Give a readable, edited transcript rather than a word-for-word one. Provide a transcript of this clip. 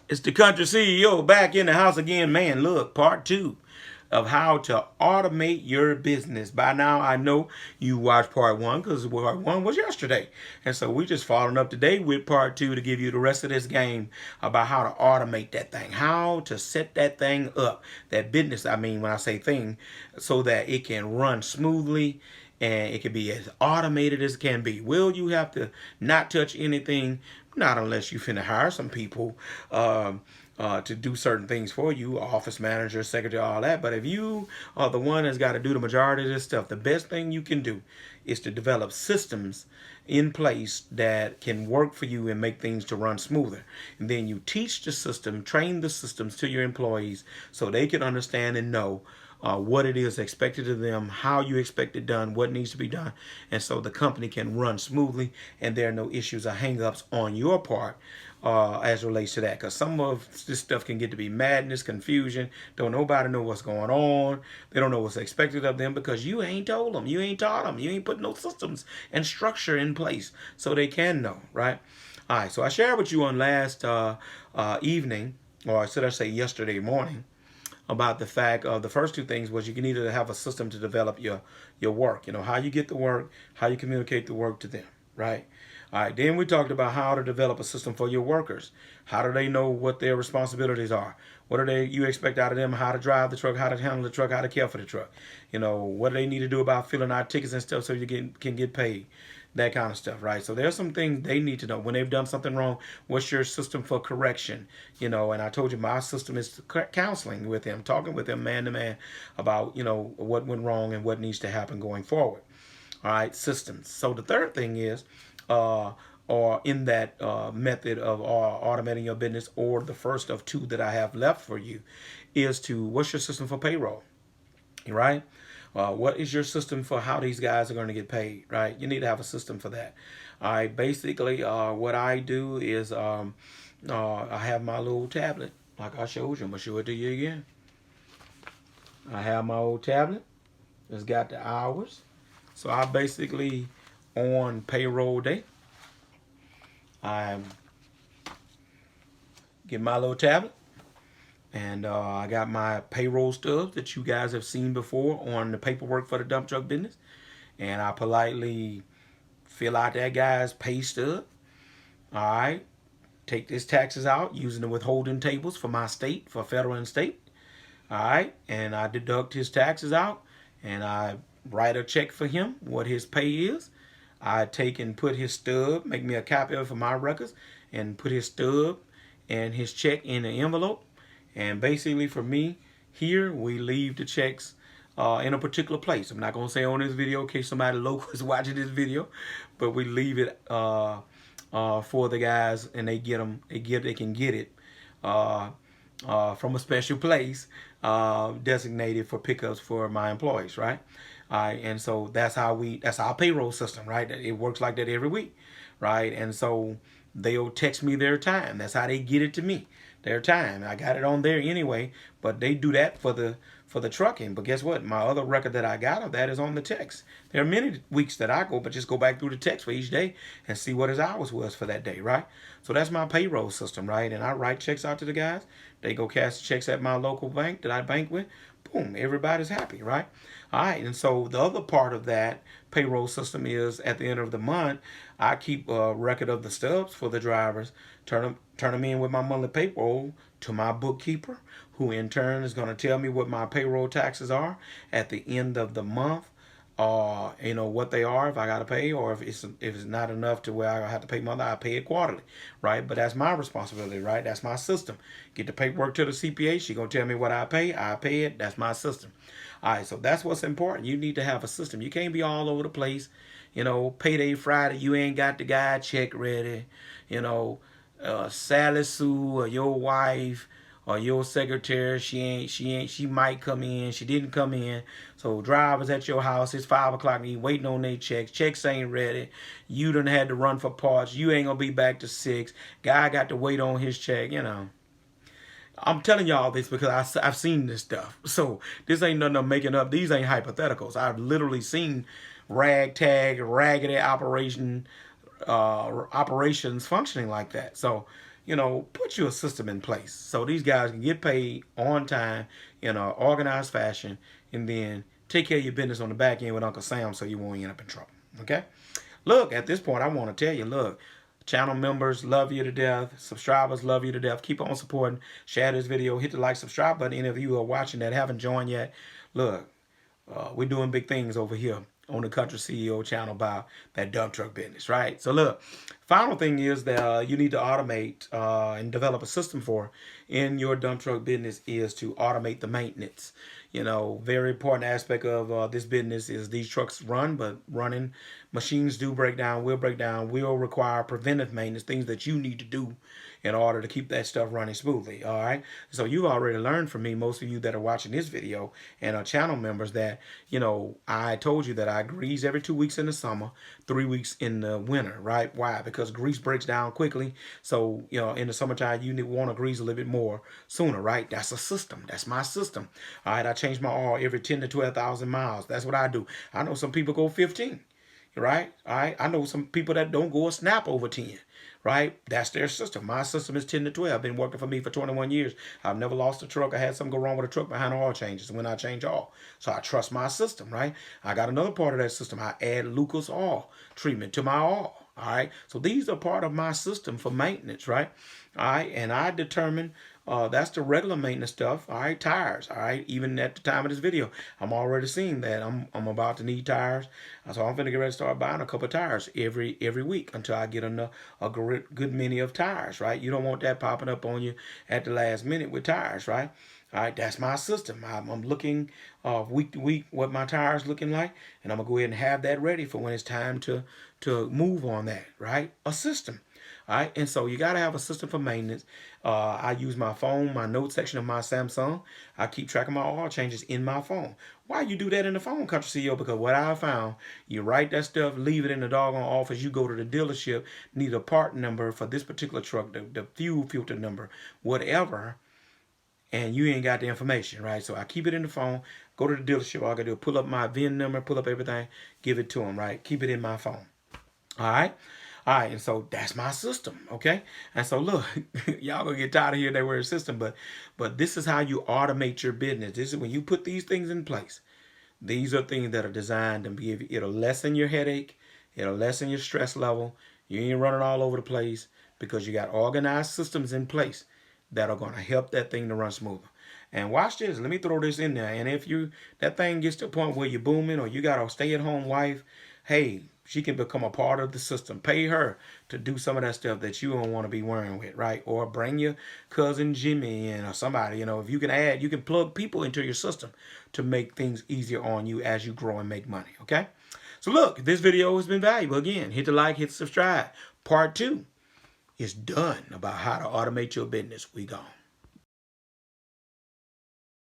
It's the country CEO back in the house again. Man, look, part two of how to automate your business. By now, I know you watched part one because part one was yesterday. And so we just following up today with part two to give you the rest of this game about how to automate that thing, how to set that thing up, that business. I mean, when I say thing, so that it can run smoothly and it can be as automated as it can be. Will you have to not touch anything? Not unless you finna hire some people to do certain things for you, office manager, secretary, all that. But if you are the one that's got to do the majority of this stuff, the best thing you can do is to develop systems in place that can work for you and make things to run smoother. And then you teach the system, train the systems to your employees so they can understand and know what it is expected of them, how you expect it done, what needs to be done, and so the company can run smoothly and there are no issues or hangups on your part as relates to that. Because some of this stuff can get to be madness, confusion. Don't nobody know what's going on. They don't know what's expected of them because you ain't told them, you ain't taught them, you ain't put no systems and structure in place so they can know, right? All right, so I shared with you on last evening, or should I say yesterday morning, about the fact of the first two things was you can either have a system to develop your work, how you get the work, how you communicate the work to them, right? All right, then we talked about how to develop a system for your workers. How do they know what their responsibilities are? What are they you expect out of them? How to drive the truck, how to handle the truck, how to care for the truck. What do they need to do about filling out tickets and stuff so you can get paid? That kind of stuff, right? So there's some things they need to know when they've done something wrong. What's your system for correction? And I told you my system is counseling with them, talking with them man to man about what went wrong and what needs to happen going forward. All right, systems. So the third thing is, or in that method of automating your business, or the first of two that I have left for you, is to what's your system for payroll, right? What is your system for how these guys are going to get paid, right? You need to have a system for that. I basically, what I do is I have my little tablet, like I showed you. I'm going to show it to you again. I have my old tablet. It's got the hours. So I basically, on payroll day, I get my little tablet. And I got my payroll stubs that you guys have seen before on the paperwork for the dump truck business. And I politely fill out that guy's pay stub. All right. Take his taxes out using the withholding tables for my state, for federal and state. All right. And I deduct his taxes out and I write a check for him, what his pay is. I take and put his stub, make me a copy of it for my records, and put his stub and his check in the envelope. And basically for me, here we leave the checks in a particular place. I'm not going to say on this video in case somebody local is watching this video, but we leave it for the guys and they get them, they can get it from a special place designated for pickups for my employees, right? And so that's our payroll system, right? It works like that every week, right? And so they'll text me their time. That's how they get it to me, their time. I got it on there anyway, but they do that for the trucking. But guess what? My other record that I got of that is on the text. There are many weeks that I go, but just go back through the text for each day and see what his hours was for that day, right? So that's my payroll system, right? And I write checks out to the guys. They go cash checks at my local bank that I bank with. Boom, everybody's happy, right? All right, and so the other part of that payroll system is at the end of the month, I keep a record of the stubs for the drivers, turn them in with my monthly payroll to my bookkeeper, who in turn is going to tell me what my payroll taxes are at the end of the month. What they are, if I got to pay, or if it's not enough to where I have to pay monthly, I pay it quarterly, right? But that's my responsibility, right? That's my system. Get the paperwork to the CPA. She gonna tell me what I pay it. That's my system. All right, so that's what's important. You need to have a system. You can't be all over the place. Payday Friday, you ain't got the guy check ready. Sally Sue or your wife or your secretary, she might come in, she didn't come in. So drivers at your house, it's 5 o'clock and you waiting on their checks. Checks ain't ready. You done had to run for parts. You ain't gonna be back to 6. Guy got to wait on his check, I'm telling y'all this because I've seen this stuff. So this ain't nothing I'm making up. These ain't hypotheticals. I've literally seen ragtag, raggedy operations functioning like that. So put you a system in place so these guys can get paid on time in an organized fashion, and then take care of your business on the back end with Uncle Sam so you won't end up in trouble. Okay? Look, at this point, I want to tell you, look, channel members love you to death. Subscribers love you to death. Keep on supporting. Share this video. Hit the like, subscribe button. Any of you who are watching that haven't joined yet, look, we're doing big things over here on the Country CEO channel about that dump truck business, right? So look, final thing is that you need to automate and develop a system for in your dump truck business is to automate the maintenance. Very important aspect of this business is these trucks run, but running machines do break down, will require preventive maintenance, things that you need to do in order to keep that stuff running smoothly. All right. So you've already learned from me, most of you that are watching this video and are channel members, that, I told you that I grease every 2 weeks in the summer, 3 weeks in the winter, right? Why? Because grease breaks down quickly. So, in the summertime, you want to grease a little bit more sooner, right? That's a system. That's my system. All right. I change my oil every 10 to 12,000 miles. That's what I do. I know some people go 15. Right? All right. I know some people that don't go a snap over 10. Right? That's their system. My system is 10 to 12. Been working for me for 21 years. I've never lost a truck. I had something go wrong with a truck behind oil changes when I change oil. So I trust my system, right? I got another part of that system. I add Lucas oil treatment to my oil. All right. So these are part of my system for maintenance, right? All right. And I determine that's the regular maintenance stuff. All right. Tires. All right. Even at the time of this video, I'm already seeing that I'm about to need tires. So I'm going to get ready to start buying a couple of tires every week until I get a good many of tires, right? You don't want that popping up on you at the last minute with tires, right? All right, that's my system. I'm looking week to week what my tires looking like, and I'm gonna go ahead and have that ready for when it's time to move on that, right? A system. All right, and so you got to have a system for maintenance. I use my phone, my note section of my Samsung. I keep track of my oil changes in my phone. Why you do that in the phone, Country CEO? Because what I found, you write that stuff, leave it in the doggone office. You go to the dealership, need a part number for this particular truck, the fuel filter number, whatever, and you ain't got the information, right? So I keep it in the phone, go to the dealership. All I got to do is pull up my VIN number, pull up everything, give it to them, right? Keep it in my phone. All right. All right, and so that's my system, okay? And so look, y'all gonna get tired of hearing that word system, but this is how you automate your business. This is when you put these things in place. These are things that are designed to be, it'll lessen your headache, it'll lessen your stress level. You ain't running all over the place because you got organized systems in place that are gonna help that thing to run smoother. And watch this, let me throw this in there. And if that thing gets to a point where you're booming or you got a stay-at-home wife, hey, she can become a part of the system. Pay her to do some of that stuff that you don't want to be worrying with, right? Or bring your cousin Jimmy in or somebody. If you can plug people into your system to make things easier on you as you grow and make money, okay? So look, this video has been valuable. Again, hit the like, hit subscribe. Part 2 is done about how to automate your business. We gone.